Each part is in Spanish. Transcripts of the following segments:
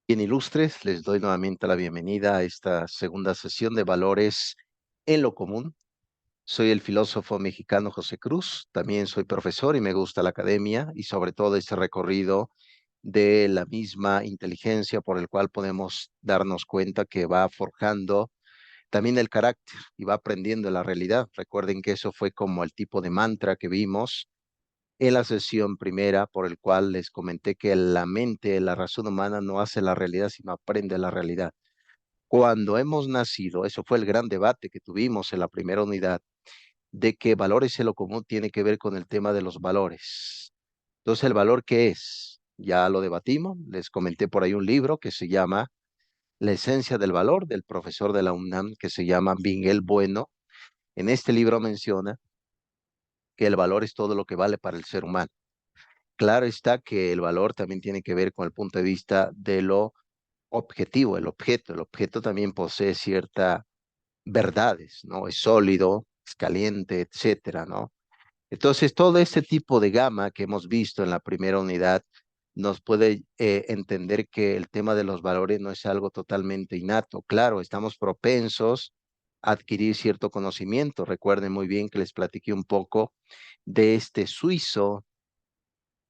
Bien, ilustres, les doy nuevamente la bienvenida a esta segunda sesión de valores en lo común. Soy el filósofo mexicano José Cruz, también soy profesor y me gusta la academia y sobre todo este recorrido de la misma inteligencia por el cual podemos darnos cuenta que va forjando también el carácter y va aprendiendo la realidad. Recuerden que eso fue como el tipo de mantra que vimos en la sesión primera, por el cual les comenté que la mente, la razón humana no hace la realidad, sino aprende la realidad. Cuando hemos nacido, eso fue el gran debate que tuvimos en la primera unidad, de que valores en lo común tiene que ver con el tema de los valores. Entonces, ¿el valor qué es? Ya lo debatimos, les comenté por ahí un libro que se llama La esencia del valor, del profesor de la UNAM, que se llama Miguel Bueno. En este libro menciona que el valor es todo lo que vale para el ser humano. Claro está que el valor también tiene que ver con el punto de vista de lo objetivo, el objeto. El objeto también posee ciertas verdades, ¿no? Es sólido, es caliente, etcétera, ¿no? Entonces, todo este tipo de gama que hemos visto en la primera unidad nos puede entender que el tema de los valores no es algo totalmente innato. Claro, estamos propensos a adquirir cierto conocimiento. Recuerden muy bien que les platiqué un poco de este suizo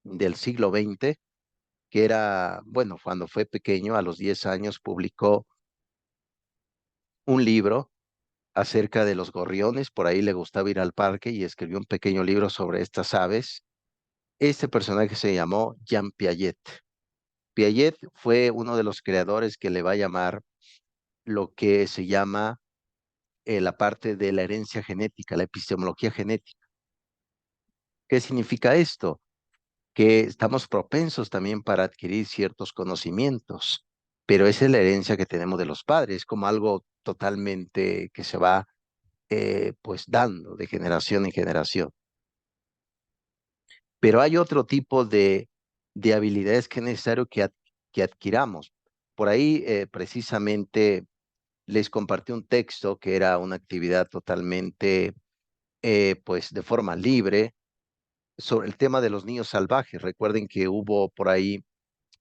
del siglo XX que era, bueno, cuando fue pequeño, a los 10 años, publicó un libro acerca de los gorriones, por ahí le gustaba ir al parque y escribió un pequeño libro sobre estas aves. Este personaje se llamó Jean Piaget. Piaget fue uno de los creadores que le va a llamar lo que se llama la parte de la herencia genética, la epistemología genética. ¿Qué significa esto? Que estamos propensos también para adquirir ciertos conocimientos, pero esa es la herencia que tenemos de los padres, como algo totalmente que se va pues dando de generación en generación. Pero hay otro tipo de habilidades que es necesario que adquiramos. Por ahí precisamente les compartí un texto que era una actividad totalmente pues de forma libre sobre el tema de los niños salvajes. Recuerden que hubo por ahí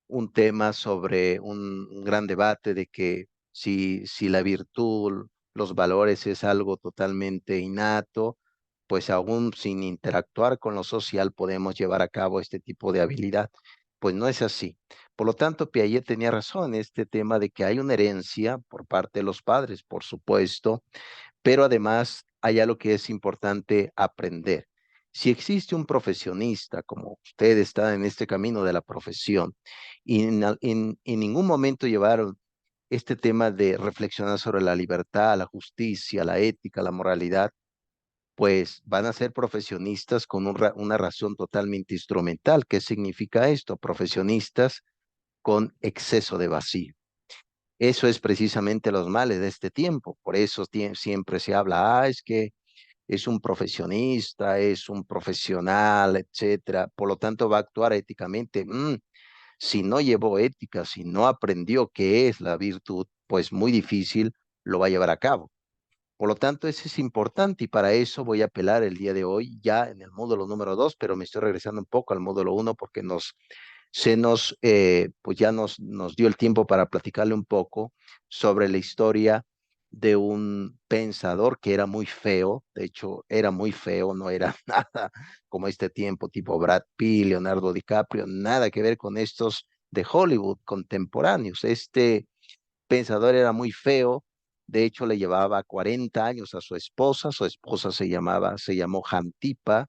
un tema sobre un gran debate de que si la virtud, los valores es algo totalmente innato, pues aún sin interactuar con lo social podemos llevar a cabo este tipo de habilidad. Pues no es así. Por lo tanto, Piaget tenía razón en este tema de que hay una herencia por parte de los padres, por supuesto, pero además hay algo que es importante aprender. Si existe un profesionista, como usted está en este camino de la profesión, y en ningún momento llevaron este tema de reflexionar sobre la libertad, la justicia, la ética, la moralidad, pues van a ser profesionistas con una razón totalmente instrumental. ¿Qué significa esto? Profesionistas con exceso de vacío. Eso es precisamente los males de este tiempo. Por eso siempre se habla, es que es un profesionista, es un profesional, etcétera. Por lo tanto, va a actuar éticamente. Si no llevó ética, si no aprendió qué es la virtud, pues muy difícil lo va a llevar a cabo. Por lo tanto, eso es importante y para eso voy a apelar el día de hoy ya en el módulo número 2, pero me estoy regresando un poco al módulo uno porque pues ya nos dio el tiempo para platicarle un poco sobre la historia de un pensador que era muy feo, de hecho era muy feo, no era nada como este tiempo, tipo Brad Pitt, Leonardo DiCaprio, nada que ver con estos de Hollywood contemporáneos. Este pensador era muy feo, de hecho le llevaba 40 años a su esposa se llamó Jantipa,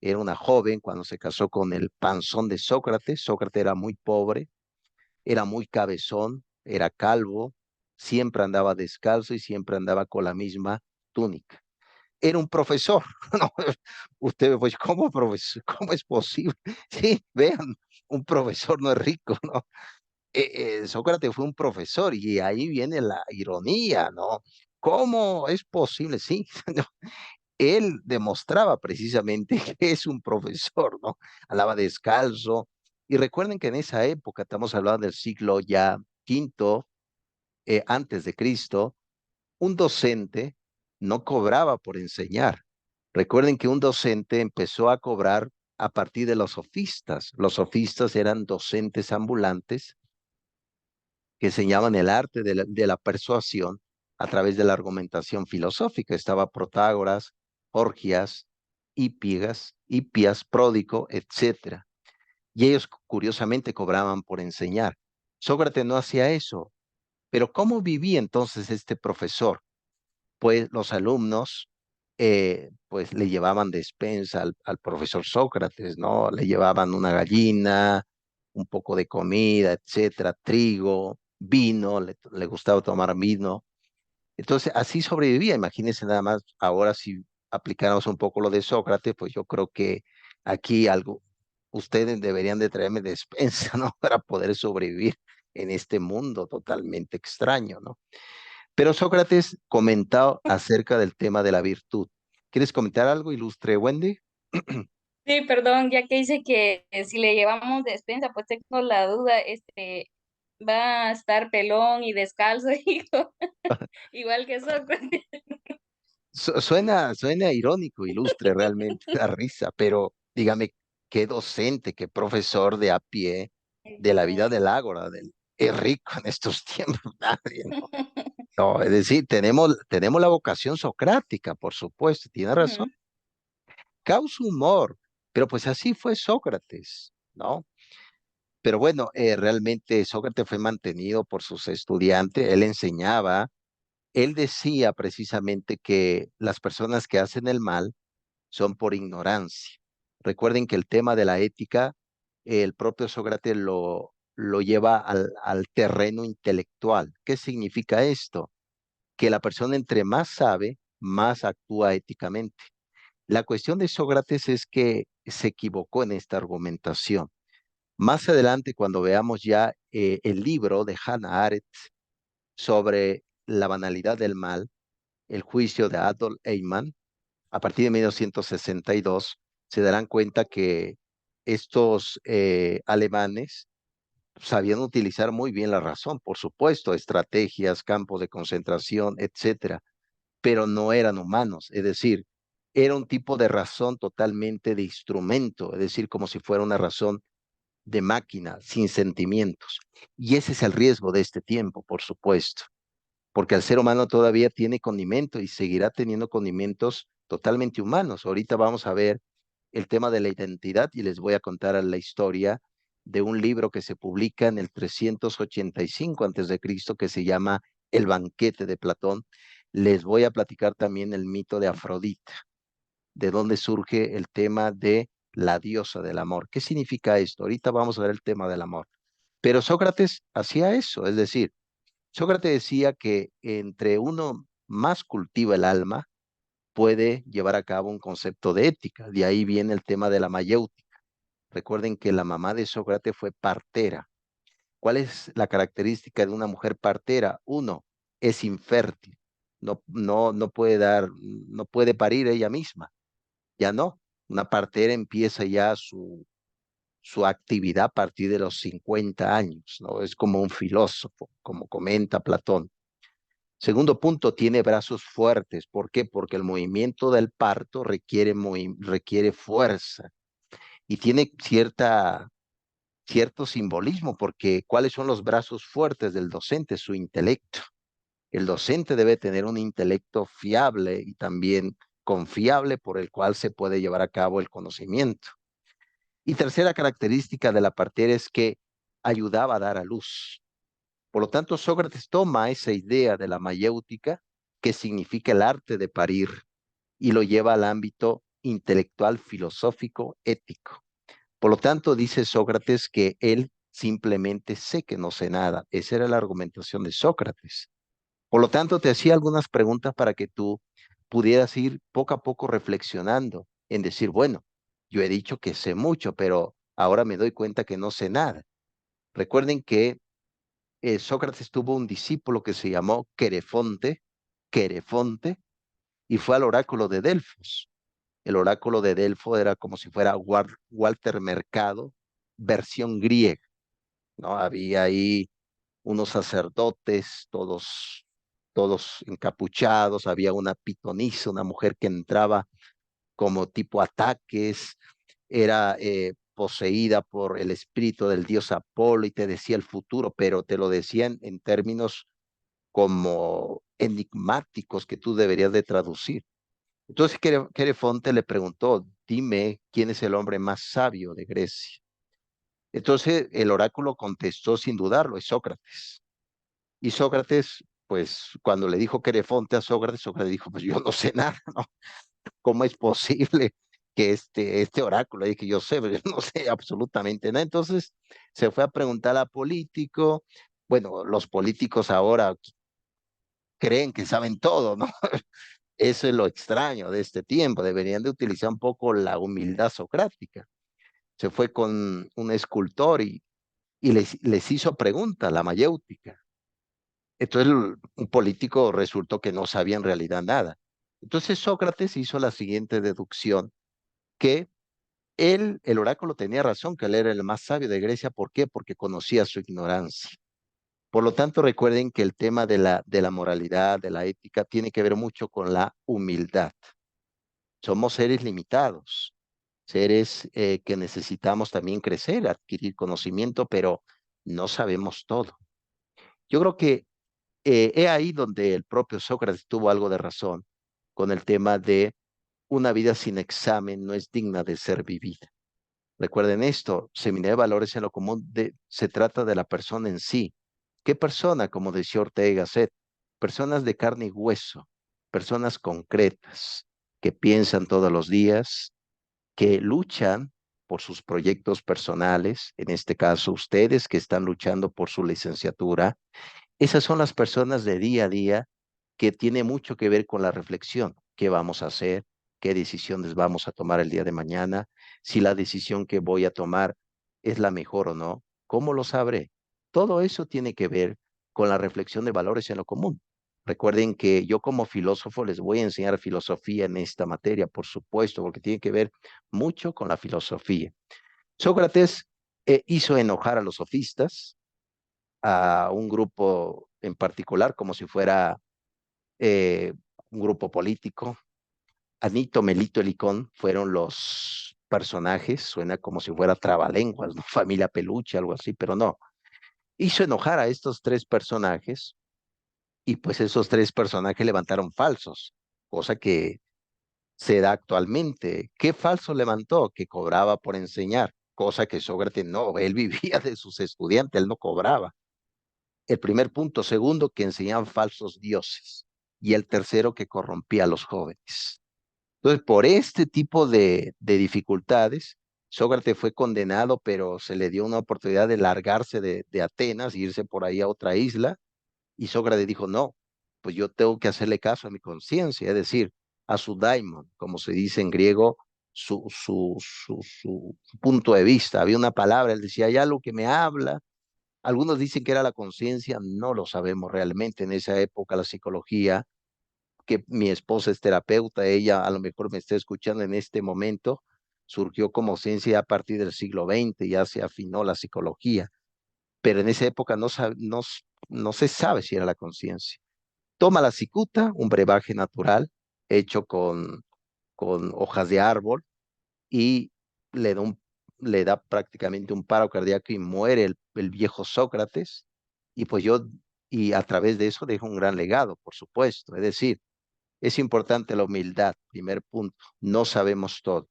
era una joven cuando se casó con el panzón de Sócrates. Sócrates era muy pobre, era muy cabezón, era calvo, siempre andaba descalzo y siempre andaba con la misma túnica. Era un profesor, ¿no? Usted, pues, ¿cómo profesor? ¿Cómo es posible? Sí, vean, un profesor no es rico, ¿no? Sócrates fue un profesor y ahí viene la ironía, ¿no? ¿Cómo es posible? Sí, él demostraba precisamente que es un profesor, ¿no? Andaba descalzo. Y recuerden que en esa época, estamos hablando del siglo ya quinto, antes de Cristo, un docente no cobraba por enseñar. Recuerden que un docente empezó a cobrar a partir de los sofistas. Los sofistas eran docentes ambulantes que enseñaban el arte de la persuasión a través de la argumentación filosófica. Estaba Protágoras, Orgias, Hipias, Pródico, etcétera. Y ellos curiosamente cobraban por enseñar. Sócrates no hacía eso, pero ¿cómo vivía entonces este profesor? Pues los alumnos pues le llevaban despensa al profesor Sócrates, ¿no? Le llevaban una gallina, un poco de comida, etcétera, trigo, vino, le gustaba tomar vino. Entonces, así sobrevivía. Imagínense nada más, ahora si aplicáramos un poco lo de Sócrates, pues yo creo que aquí algo, ustedes deberían de traerme despensa, ¿no? Para poder sobrevivir en este mundo totalmente extraño, ¿no? Pero Sócrates comentó acerca del tema de la virtud. ¿Quieres comentar algo, ilustre Wendy? Sí, perdón, ya que dice que si le llevamos despensa, pues tengo la duda, va a estar pelón y descalzo, hijo, igual que Sócrates. Suena irónico, ilustre, realmente da risa, pero dígame, qué docente, qué profesor de a pie de la vida del Exacto. ágora, es rico en estos tiempos, nadie, ¿no? No, es decir, tenemos la vocación socrática, por supuesto, tiene razón, Ujú, causa humor, pero pues así fue Sócrates, ¿no? Pero bueno, realmente Sócrates fue mantenido por sus estudiantes, él enseñaba, él decía precisamente que las personas que hacen el mal son por ignorancia. Recuerden que el tema de la ética, el propio Sócrates lo lleva al terreno intelectual. ¿Qué significa esto? Que la persona entre más sabe, más actúa éticamente. La cuestión de Sócrates es que se equivocó en esta argumentación. Más adelante, cuando veamos ya el libro de Hannah Arendt sobre la banalidad del mal, el juicio de Adolf Eichmann, a partir de 1962, se darán cuenta que estos alemanes sabían utilizar muy bien la razón, por supuesto, estrategias, campos de concentración, etcétera, pero no eran humanos, es decir, era un tipo de razón totalmente de instrumento, es decir, como si fuera una razón de máquina, sin sentimientos. Y ese es el riesgo de este tiempo, por supuesto, porque el ser humano todavía tiene condimentos y seguirá teniendo condimentos totalmente humanos. Ahorita vamos a ver el tema de la identidad y les voy a contar la historia de un libro que se publica en el 385 antes de Cristo que se llama El banquete de Platón. Les voy a platicar también el mito de Afrodita, de dónde surge el tema de la diosa del amor. ¿Qué significa esto? Ahorita vamos a ver el tema del amor. Pero Sócrates hacía eso, es decir, Sócrates decía que entre uno más cultiva el alma, puede llevar a cabo un concepto de ética. De ahí viene el tema de la mayéutica. Recuerden que la mamá de Sócrates fue partera. ¿Cuál es la característica de una mujer partera? Uno, es infértil. No puede dar, no puede parir ella misma. Ya no. Una partera empieza ya su actividad a partir de los 50 años, ¿no? Es como un filósofo, como comenta Platón. Segundo punto, tiene brazos fuertes. ¿Por qué? Porque el movimiento del parto requiere fuerza y tiene cierto simbolismo, porque ¿cuáles son los brazos fuertes del docente? Su intelecto. El docente debe tener un intelecto fiable y también confiable por el cual se puede llevar a cabo el conocimiento. Y tercera característica de la partera es que ayudaba a dar a luz. Por lo tanto, Sócrates toma esa idea de la mayéutica, que significa el arte de parir, y lo lleva al ámbito intelectual, filosófico, ético. Por lo tanto, dice Sócrates que él simplemente sé que no sé nada. Esa era la argumentación de Sócrates. Por lo tanto, te hacía algunas preguntas para que tú pudieras ir poco a poco reflexionando en decir, bueno, yo he dicho que sé mucho, pero ahora me doy cuenta que no sé nada. Recuerden que Sócrates tuvo un discípulo que se llamó Querefonte, y fue al oráculo de Delfos. El oráculo de Delfos era como si fuera Walter Mercado, versión griega, ¿no? Había ahí unos sacerdotes, todos encapuchados, había una pitonisa, una mujer que entraba como tipo ataques, era poseída por el espíritu del dios Apolo y te decía el futuro, pero te lo decían en términos como enigmáticos que tú deberías de traducir. Entonces Querefonte le preguntó, dime quién es el hombre más sabio de Grecia. Entonces el oráculo contestó sin dudarlo, es Sócrates. Y Sócrates, pues cuando le dijo Querefonte a Sócrates, Sócrates dijo, pues yo no sé nada, ¿no? ¿Cómo es posible que este oráculo? Y dije, yo sé, pero yo no sé absolutamente nada. Entonces se fue a preguntar a político. Bueno, los políticos ahora creen que saben todo, ¿no? Eso es lo extraño de este tiempo. Deberían de utilizar un poco la humildad socrática. Se fue con un escultor y les hizo pregunta, la mayéutica. Entonces un político resultó que no sabía en realidad nada. Entonces Sócrates hizo la siguiente deducción, que el oráculo tenía razón, que él era el más sabio de Grecia. ¿Por qué? Porque conocía su ignorancia. Por lo tanto, recuerden que el tema de la moralidad, de la ética, tiene que ver mucho con la humildad. Somos seres limitados, seres que necesitamos también crecer, adquirir conocimiento, pero no sabemos todo. Yo creo que he ahí donde el propio Sócrates tuvo algo de razón con el tema de una vida sin examen no es digna de ser vivida. Recuerden esto, Seminario de Valores en lo Común se trata de la persona en sí. ¿Qué persona? Como decía Ortega y Gasset, personas de carne y hueso, personas concretas, que piensan todos los días, que luchan por sus proyectos personales, en este caso ustedes que están luchando por su licenciatura. Esas son las personas de día a día que tiene mucho que ver con la reflexión. ¿Qué vamos a hacer? ¿Qué decisiones vamos a tomar el día de mañana? Si la decisión que voy a tomar es la mejor o no. ¿Cómo lo sabré? Todo eso tiene que ver con la reflexión de valores en lo común. Recuerden que yo como filósofo les voy a enseñar filosofía en esta materia, por supuesto, porque tiene que ver mucho con la filosofía. Sócrates hizo enojar a los sofistas, a un grupo en particular, como si fuera eh, un grupo político. Anito, Melito, Helicón fueron los personajes, suena como si fuera trabalenguas, ¿no? Familia Peluche, algo así, pero no. Hizo enojar a estos tres personajes y pues esos tres personajes levantaron falsos, cosa que se da actualmente. ¿Qué falso levantó? Que cobraba por enseñar, cosa que Sócrates no, él vivía de sus estudiantes, él no cobraba. El primer punto. Segundo, que enseñaban falsos dioses. Y el tercero, que corrompía a los jóvenes. Entonces, por este tipo de dificultades, Sócrates fue condenado, pero se le dio una oportunidad de largarse de Atenas, e irse por ahí a otra isla. Y Sócrates dijo, no, pues yo tengo que hacerle caso a mi conciencia, es decir, a su daimon, como se dice en griego, su punto de vista. Había una palabra, él decía, hay algo que me habla. Algunos dicen que era la conciencia, no lo sabemos realmente. En esa época la psicología, que mi esposa es terapeuta, ella a lo mejor me está escuchando en este momento, surgió como ciencia a partir del siglo XX, ya se afinó la psicología, pero en esa época no se sabe si era la conciencia. Toma la cicuta, un brebaje natural hecho con hojas de árbol, y le da, le da prácticamente un paro cardíaco y muere el viejo Sócrates. Y pues y a través de eso deja un gran legado, por supuesto. Es decir, es importante la humildad, primer punto. No sabemos todo.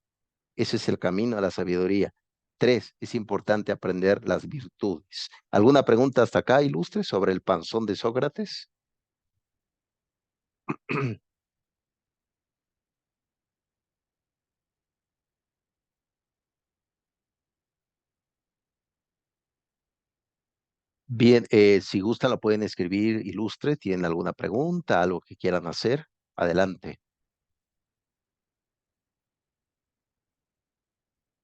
Ese es el camino a la sabiduría. Tres, es importante aprender las virtudes. ¿Alguna pregunta hasta acá, ilustre, sobre el panzón de Sócrates? Bien, si gustan lo pueden escribir, ilustre. ¿Tienen alguna pregunta, algo que quieran hacer? Adelante.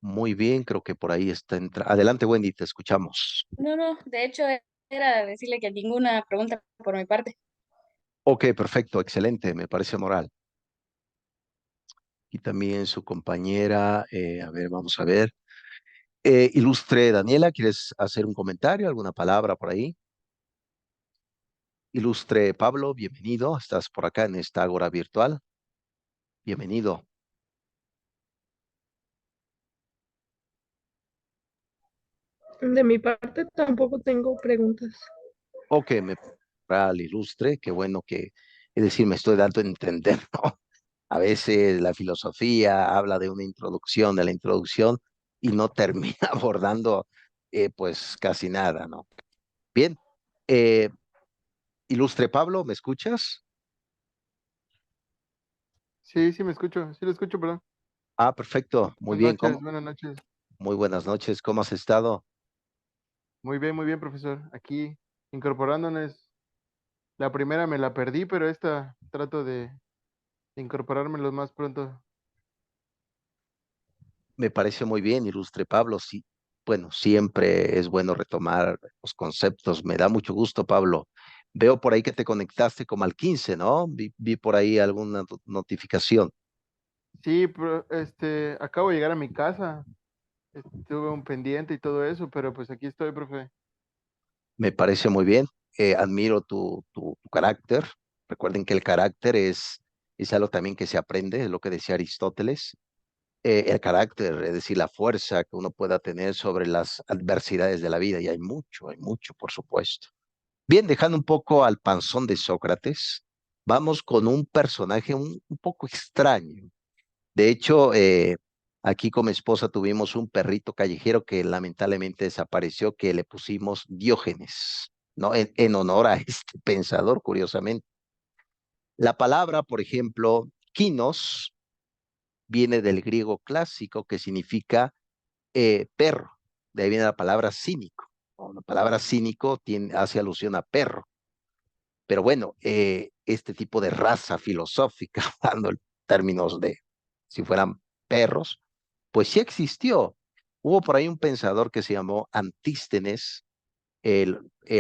Muy bien, creo que por ahí está. Adelante, Wendy, te escuchamos. No, no, de hecho era decirle que ninguna pregunta por mi parte. Ok, perfecto, excelente, me parece moral. Y también su compañera, a ver, vamos a ver. Ilustre Daniela, ¿quieres hacer un comentario, alguna palabra por ahí? Ilustre Pablo, bienvenido, estás por acá en esta ágora virtual. Bienvenido. De mi parte tampoco tengo preguntas. Ok, me al ilustre, qué bueno que, es decir, me estoy dando a entender, ¿no? A veces la filosofía habla de una introducción, de la introducción, y no termina abordando, pues, casi nada, ¿no? Bien, eh, ilustre Pablo, ¿me escuchas? Sí, sí me escucho, sí lo escucho, perdón. Ah, perfecto, muy Buenas bien, noches, ¿cómo? buenas noches. Muy buenas noches, ¿cómo has estado? Muy bien, profesor. Aquí incorporándonos. La primera me la perdí, pero esta trato de incorporarme lo más pronto. Me parece muy bien, ilustre Pablo, sí. Bueno, siempre es bueno retomar los conceptos. Me da mucho gusto, Pablo. Veo por ahí que te conectaste como al 15, ¿no? Vi por ahí alguna notificación. Sí, acabo de llegar a mi casa. Tuve un pendiente y todo eso, pero pues aquí estoy, profe. Me parece muy bien. Admiro tu carácter. Recuerden que el carácter es algo también que se aprende, es lo que decía Aristóteles. El carácter, es decir, la fuerza que uno pueda tener sobre las adversidades de la vida. Y hay mucho, por supuesto. Bien, dejando un poco al panzón de Sócrates, vamos con un personaje un poco extraño. De hecho, aquí con mi esposa tuvimos un perrito callejero que lamentablemente desapareció, que le pusimos Diógenes, ¿no? En honor a este pensador, curiosamente. La palabra, por ejemplo, kinos, viene del griego clásico que significa perro. De ahí viene la palabra cínico, ¿no? La palabra cínico hace alusión a perro. Pero bueno, este tipo de raza filosófica, hablando en términos de si fueran perros, pues sí existió. Hubo por ahí un pensador que se llamó Antístenes.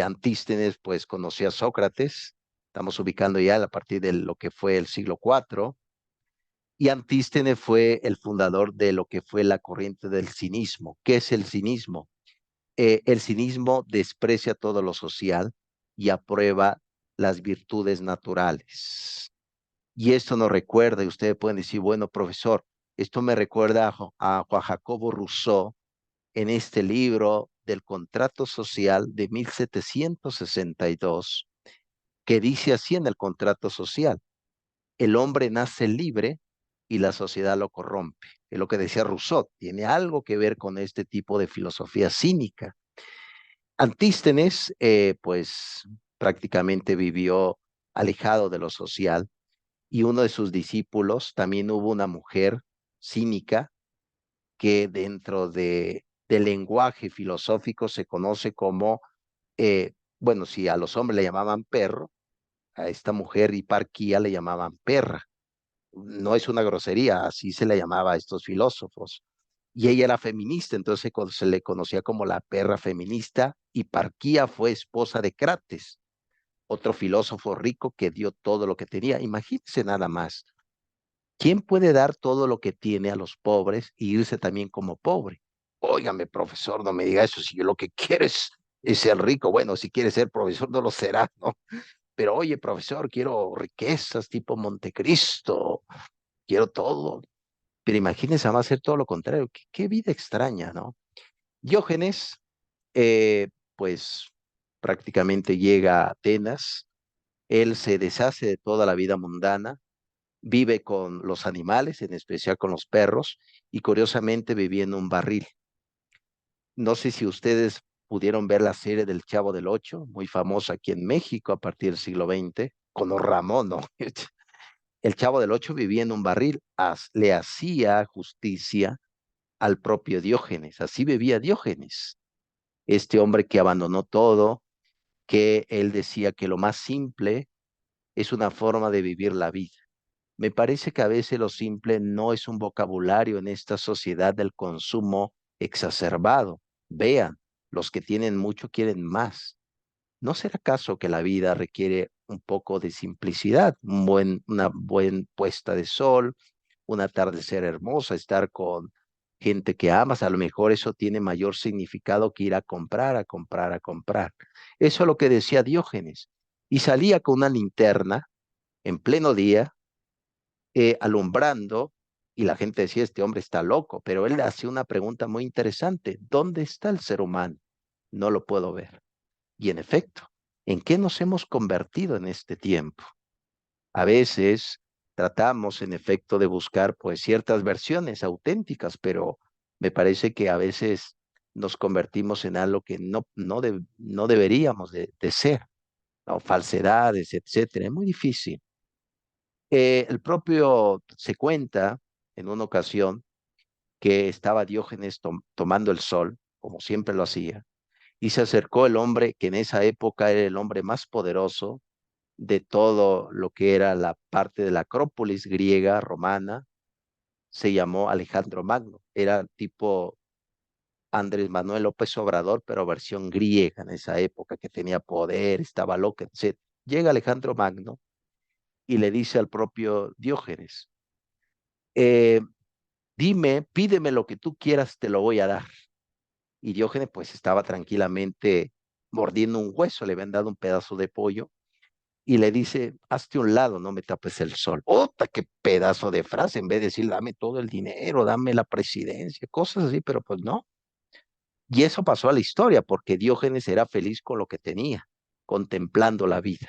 Antístenes pues conocía a Sócrates. Estamos ubicando ya a partir de lo que fue el siglo IV. Y Antístenes fue el fundador de lo que fue la corriente del cinismo. ¿Qué es el cinismo? El cinismo desprecia todo lo social y aprueba las virtudes naturales. Y esto nos recuerda, y ustedes pueden decir, bueno, profesor, esto me recuerda a Juan Jacobo Rousseau en este libro del contrato social de 1762, que dice así en el contrato social: el hombre nace libre y la sociedad lo corrompe. Es lo que decía Rousseau, tiene algo que ver con este tipo de filosofía cínica. Antístenes, pues prácticamente vivió alejado de lo social, y uno de sus discípulos, también hubo una mujer cínica que dentro del lenguaje filosófico se conoce como, bueno, si a los hombres le llamaban perro, a esta mujer hiparquía le llamaban perra. No es una grosería, así se le llamaba a estos filósofos. Y ella era feminista, entonces se le conocía como la perra feminista. Hiparquía fue esposa de Crates, otro filósofo rico que dio todo lo que tenía. Imagínense nada más. ¿Quién puede dar todo lo que tiene a los pobres y irse también como pobre? Óigame, profesor, no me diga eso. Si yo lo que quieres es ser rico, bueno, si quieres ser profesor, no lo será, ¿no? Pero oye, profesor, quiero riquezas tipo Montecristo, quiero todo. Pero imagínense, va a ser todo lo contrario. Qué vida extraña, ¿no? Diógenes, pues prácticamente llega a Atenas. Él se deshace de toda la vida mundana, vive con los animales, en especial con los perros, y curiosamente vivía en un barril. No sé si ustedes pudieron ver la serie del Chavo del Ocho, muy famosa aquí en México a partir del siglo XX, con los Ramón, ¿no? El Chavo del Ocho vivía en un barril, le hacía justicia al propio Diógenes, así vivía Diógenes, este hombre que abandonó todo, que él decía que lo más simple es una forma de vivir la vida. Me parece que a veces lo simple no es un vocabulario en esta sociedad del consumo exacerbado. Vean, los que tienen mucho quieren más. ¿No será acaso que la vida requiere un poco de simplicidad, una buena puesta de sol, un atardecer hermoso, estar con gente que amas? A lo mejor eso tiene mayor significado que ir a comprar, a comprar, a comprar. Eso es lo que decía Diógenes. Y salía con una linterna en pleno día, alumbrando, y la gente decía, este hombre está loco, pero él le hacía una pregunta muy interesante: ¿dónde está el ser humano? no lo puedo ver. Y en efecto, ¿en qué nos hemos convertido en este tiempo? A veces tratamos, en efecto, de buscar pues ciertas versiones auténticas, pero me parece que a veces nos convertimos en algo que no deberíamos de ser, ¿no? Falsedades, etcétera. Es muy difícil. El propio se cuenta en una ocasión que estaba Diógenes tomando el sol, como siempre lo hacía, y se acercó el hombre que en esa época era el hombre más poderoso de todo lo que era la parte de la Acrópolis griega, romana. Se llamó Alejandro Magno. Era tipo Andrés Manuel López Obrador, pero versión griega en esa época, que tenía poder, estaba loco, etc. Llega Alejandro Magno y le dice al propio Diógenes, eh, dime, pídeme lo que tú quieras, te lo voy a dar. Y Diógenes pues estaba tranquilamente mordiendo un hueso, le habían dado un pedazo de pollo y le dice, hazte un lado, no me tapes el sol. ¡Ota, qué pedazo de frase! En vez de decir, dame todo el dinero, dame la presidencia, cosas así, pero pues no. Y eso pasó a la historia porque Diógenes era feliz con lo que tenía, contemplando la vida.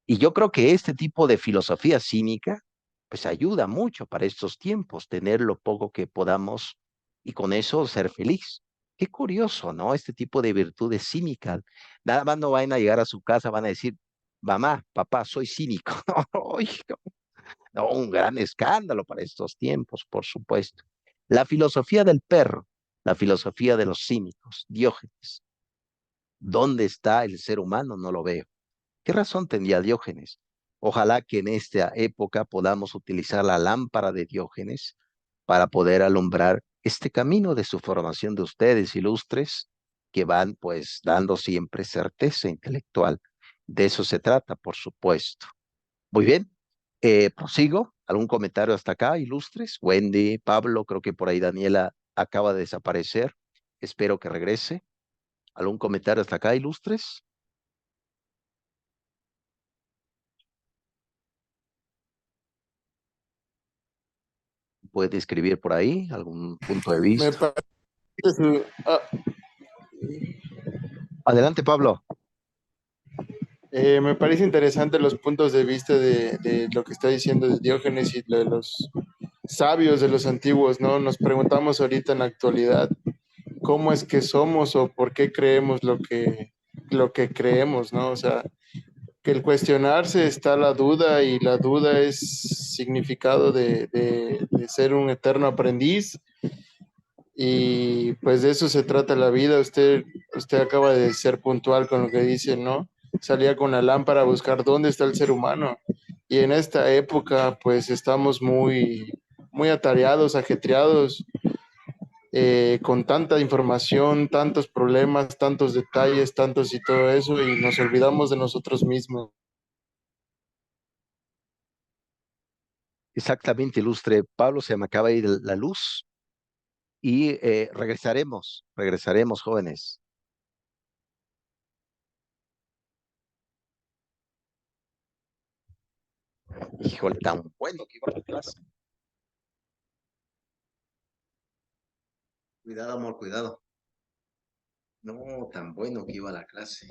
Y yo creo que este tipo de filosofía cínica, pues ayuda mucho para estos tiempos, tener lo poco que podamos y con eso ser feliz. Qué curioso, ¿no? Este tipo de virtudes cínicas. Nada más no van a llegar a su casa, van a decir, mamá, papá, soy cínico. Oye, no, un gran escándalo para estos tiempos, por supuesto. La filosofía del perro, la filosofía de los cínicos, Diógenes. ¿Dónde está el ser humano? No lo veo. ¿Qué razón tenía Diógenes? Ojalá que en esta época podamos utilizar la lámpara de Diógenes para poder alumbrar este camino de su formación de ustedes, ilustres, que van pues dando siempre certeza intelectual. De eso se trata, por supuesto. Muy bien, prosigo. ¿Algún comentario hasta acá, ilustres? Wendy, Pablo, creo que por ahí Daniela acaba de desaparecer. Espero que regrese. ¿Algún comentario hasta acá, ilustres? ¿Puede escribir por ahí algún punto de Me vista? parece, Adelante, Pablo. me parece interesante los puntos de vista de lo que está diciendo de Diógenes y de los sabios de los antiguos, ¿no? Nos preguntamos ahorita en la actualidad cómo es que somos o por qué creemos lo que creemos, ¿no? O sea, que el cuestionarse está la duda y la duda es significado de ser un eterno aprendiz y pues de eso se trata la vida. Usted acaba de ser puntual con lo que dice, ¿no? Salía con la lámpara a buscar dónde está el ser humano y en esta época pues estamos muy atareados, ajetreados, con tanta información, tantos problemas, tantos detalles, tantos y todo eso y nos olvidamos de nosotros mismos. Exactamente, ilustre Pablo, se me acaba de ir la luz y regresaremos, jóvenes. Híjole, tan bueno que iba la clase. Cuidado, amor, cuidado. No, tan bueno que iba la clase.